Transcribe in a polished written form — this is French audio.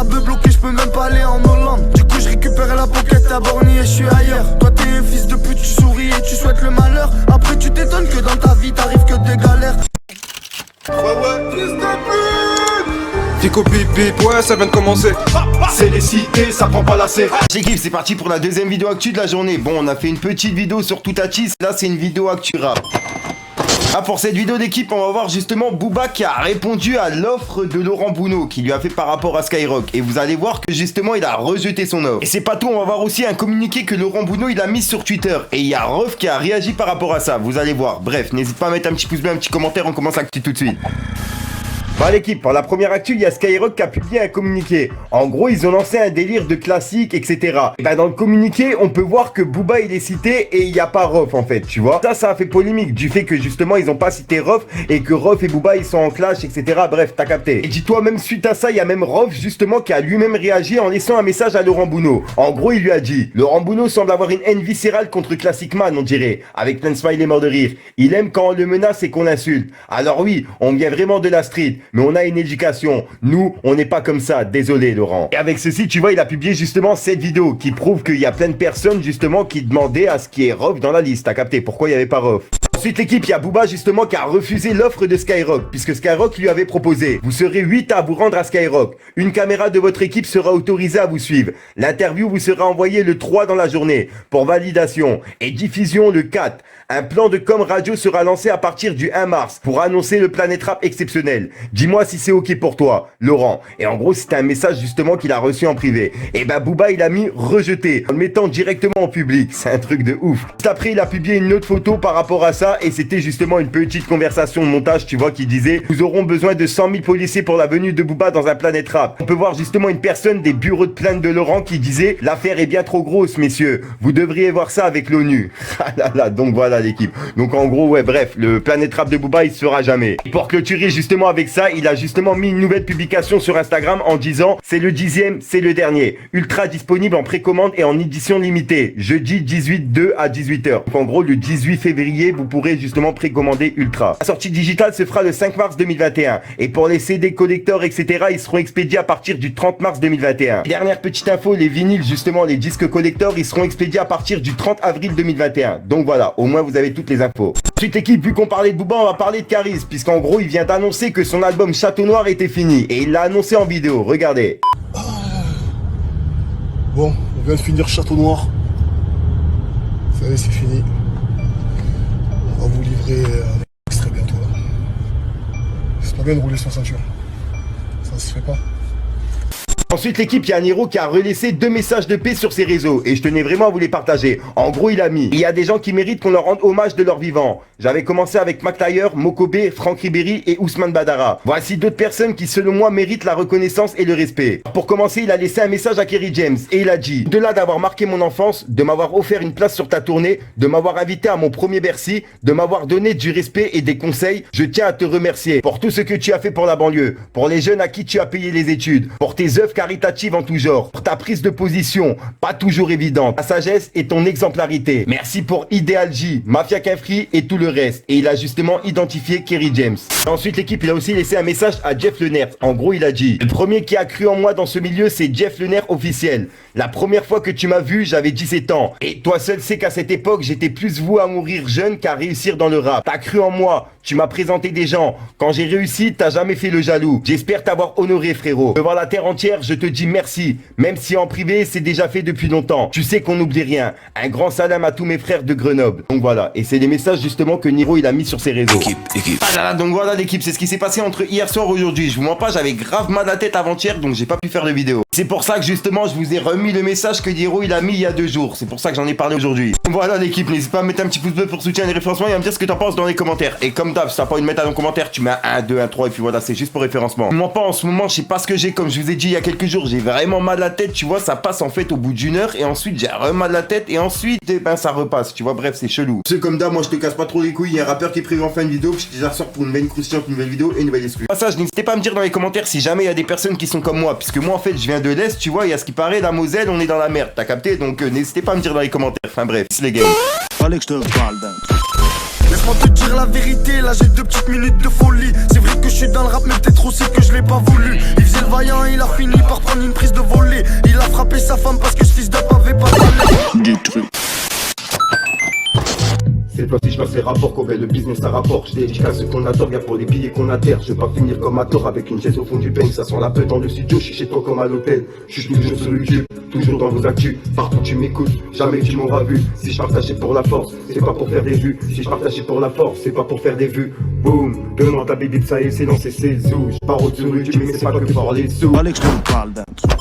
la beuh bloquée, je peux même pas aller en Hollande. Du coup je récupère la pocket à Borny et je suis ailleurs. Toi t'es un fils de pute, tu souris et tu souhaites le malheur. Après tu t'étonnes que dans ta vie t'arrives que des galères. Ouais, fils de pute. Fico pip pip, ouais, ça vient de commencer. C'est les cités, ça prend pas la C. L'équipe, c'est parti pour la deuxième vidéo actu de la journée. Bon, on a fait une petite vidéo sur Toutatis. Là, c'est une vidéo actu rap. Ah, pour cette vidéo d'équipe, on va voir justement Booba qui a répondu à l'offre de Laurent Bounot qui lui a fait par rapport à Skyrock. Et vous allez voir que justement, il a rejeté son offre. Et c'est pas tout, on va voir aussi un communiqué que Laurent Bounot il a mis sur Twitter. Et il y a Rof qui a réagi par rapport à ça. Vous allez voir. Bref, n'hésite pas à mettre un petit pouce bleu, un petit commentaire. On commence l'actu tout de suite. Bah l'équipe, pour la première actu, il y a Skyrock qui a publié un communiqué. En gros, ils ont lancé un délire de classique, etc. Et bah dans le communiqué, on peut voir que Booba il est cité et il n'y a pas Rof en fait, tu vois. Ça a fait polémique du fait que justement ils ont pas cité Rof et que Rof et Booba ils sont en clash, etc. Bref, t'as capté. Et dis-toi, même suite à ça, il y a même Rof justement qui a lui-même réagi en laissant un message à Laurent Bounot. En gros, il lui a dit: Laurent Bounot semble avoir une haine viscérale contre Classic Man, on dirait, avec plein de smileys morts de rire. Il aime quand on le menace et qu'on l'insulte. Alors oui, on vient vraiment de la street. Mais on a une éducation. Nous, on n'est pas comme ça. Désolé, Laurent. Et avec ceci, tu vois, il a publié justement cette vidéo qui prouve qu'il y a plein de personnes justement qui demandaient à ce qu'il y ait Rof dans la liste. T'as capté pourquoi il n'y avait pas Rof? Ensuite, l'équipe, il y a Booba justement qui a refusé l'offre de Skyrock, puisque Skyrock lui avait proposé: vous serez 8 à vous rendre à Skyrock. Une caméra de votre équipe sera autorisée à vous suivre. L'interview vous sera envoyée le 3 dans la journée pour validation et diffusion le 4. Un plan de com radio sera lancé à partir du 1 mars pour annoncer le Planet Rap exceptionnel. Dis-moi si c'est ok pour toi, Laurent. Et en gros, c'était un message justement qu'il a reçu en privé. Et bah Booba, il a mis rejeté en le mettant directement en public. C'est un truc de ouf. Juste après, il a publié une autre photo par rapport à ça et c'était justement une petite conversation de montage, tu vois, qui disait: nous aurons besoin de 100 000 policiers pour la venue de Booba dans un Planet Rap. On peut voir justement une personne des bureaux de plainte de Laurent qui disait: l'affaire est bien trop grosse, messieurs. Vous devriez voir ça avec l'ONU. Ah là là, donc voilà l'équipe. Donc en gros, ouais, bref, le Planet Rap de Booba, il se fera jamais. Et pour clôturer justement avec ça, il a justement mis une nouvelle publication sur Instagram en disant: c'est le 10e, c'est le dernier. Ultra disponible en précommande et en édition limitée. Jeudi 18/2 à 18h. Donc en gros, le 18 février, vous pourrez justement précommander Ultra. La sortie digitale se fera le 5 mars 2021. Et pour les CD collector, etc., ils seront expédiés à partir du 30 mars 2021. Dernière petite info, les vinyles, justement, les disques collector, ils seront expédiés à partir du 30 avril 2021. Donc voilà, au moins vous avez toutes les infos. Ensuite l'équipe, vu qu'on parlait de Booba, on va parler de Caris, puisqu'en gros il vient d'annoncer que son album Château Noir était fini. Et il l'a annoncé en vidéo, regardez. Bon, on vient de finir Château Noir. Ça y est, c'est fini. On va vous livrer avec extrait bientôt là. C'est pas bien de rouler sans ceinture. Ça se fait pas. Ensuite l'équipe, il y a Niro qui a relaissé 2 messages de paix sur ses réseaux et je tenais vraiment à vous les partager. En gros, il a mis: il y a des gens qui méritent qu'on leur rende hommage de leur vivant. J'avais commencé avec McTayer, Mokobe, Franck Ribéry et Ousmane Badara. Voici d'autres personnes qui selon moi méritent la reconnaissance et le respect. Pour commencer, il a laissé un message à Kerry James et il a dit: au-delà d'avoir marqué mon enfance, de m'avoir offert une place sur ta tournée, de m'avoir invité à mon premier Bercy, de m'avoir donné du respect et des conseils, je tiens à te remercier pour tout ce que tu as fait pour la banlieue, pour les jeunes à qui tu as payé les études, pour tes œuvres caritative en tout genre, pour ta prise de position, pas toujours évidente, ta sagesse et ton exemplarité. Merci pour Ideal J, Mafia Kefri et tout le reste. Et il a justement identifié Kerry James. Et ensuite l'équipe, il a aussi laissé un message à Jeff Lenert. En gros, il a dit: le premier qui a cru en moi dans ce milieu, c'est Jeff Lenert officiel. La première fois que tu m'as vu, j'avais 17 ans. Et toi seul sais qu'à cette époque, j'étais plus voué à mourir jeune qu'à réussir dans le rap. T'as cru en moi, tu m'as présenté des gens. Quand j'ai réussi, t'as jamais fait le jaloux. J'espère t'avoir honoré, frérot. Devant la terre entière, je te dis merci. Même si en privé, c'est déjà fait depuis longtemps. Tu sais qu'on n'oublie rien. Un grand salam à tous mes frères de Grenoble. Donc voilà. Et c'est des messages justement que Niro il a mis sur ses réseaux. Équipe. Ah là là, donc voilà l'équipe, c'est ce qui s'est passé entre hier soir et aujourd'hui. Je vous mens pas, j'avais grave mal à la tête avant-hier, donc j'ai pas pu faire de vidéo. C'est pour ça que justement, je vous ai remis le message que Niro il a mis il y a 2 jours. C'est pour ça que j'en ai parlé aujourd'hui. Donc voilà l'équipe, n'hésite pas à mettre un petit pouce bleu pour soutenir les référencements et à me dire ce que t'en penses dans les commentaires. Et comme d'hab, si t'as pas envie de mettre un commentaire, tu mets un 2, un 3 et puis voilà, c'est juste pour référencement. Je m'en pas en ce moment, je sais pas ce que j'ai, comme je vous ai dit il y a quelques jours, j'ai vraiment mal à la tête, tu vois, ça passe en fait au bout d'une heure et ensuite j'ai mal à la tête et ensuite ben ça repasse, tu vois, bref, c'est chelou. C'est comme d'hab, moi je te casse pas trop les couilles, il y a un rappeur qui est prévu en fin de vidéo, puis je te ressors pour une nouvelle croustillante, une nouvelle vidéo et une nouvelle exclue. Passage, n'hésitez pas à me dire dans les commentaires si jamais il y a des personnes qui sont comme moi, puisque moi en fait je viens de l'Est, tu vois, il y a ce qui paraît, la Moselle, on est dans la merde, t'as capté, donc n'hésitez pas à me dire dans les commentaires, enfin bref, c'est les gars. Fallait que je te parle d'un truc. Laisse-moi te dire la vérité, là j'ai 2 petites minutes de folie. C'est vrai que je suis dans le rap mais peut-être aussi que je l'ai pas voulu. Il faisait le vaillant, il a fini par prendre une prise de volée. Il a frappé sa femme parce que ce fils de avait pas de Cette fois-ci je passe les rapports, qu'on le business à rapport. Je dédicace ce qu'on adore, y'a pour les billets qu'on atterre. Je veux pas finir comme à tort avec une chaise au fond du peigne. Ça sent la peur dans le studio, je suis chez toi comme à l'hôtel. Je suis toujours sur le cul, toujours dans vos actus. Partout tu m'écoutes, jamais tu m'auras vu. Si je partageais pour la force, c'est pas pour faire des vues. Si je partageais pour la force, c'est pas pour faire des vues. Boum, demande à bébé de ça et c'est dans ses sous. Je pars au-dessus du cul mais c'est pas que pour les sous. Alex, don't call that.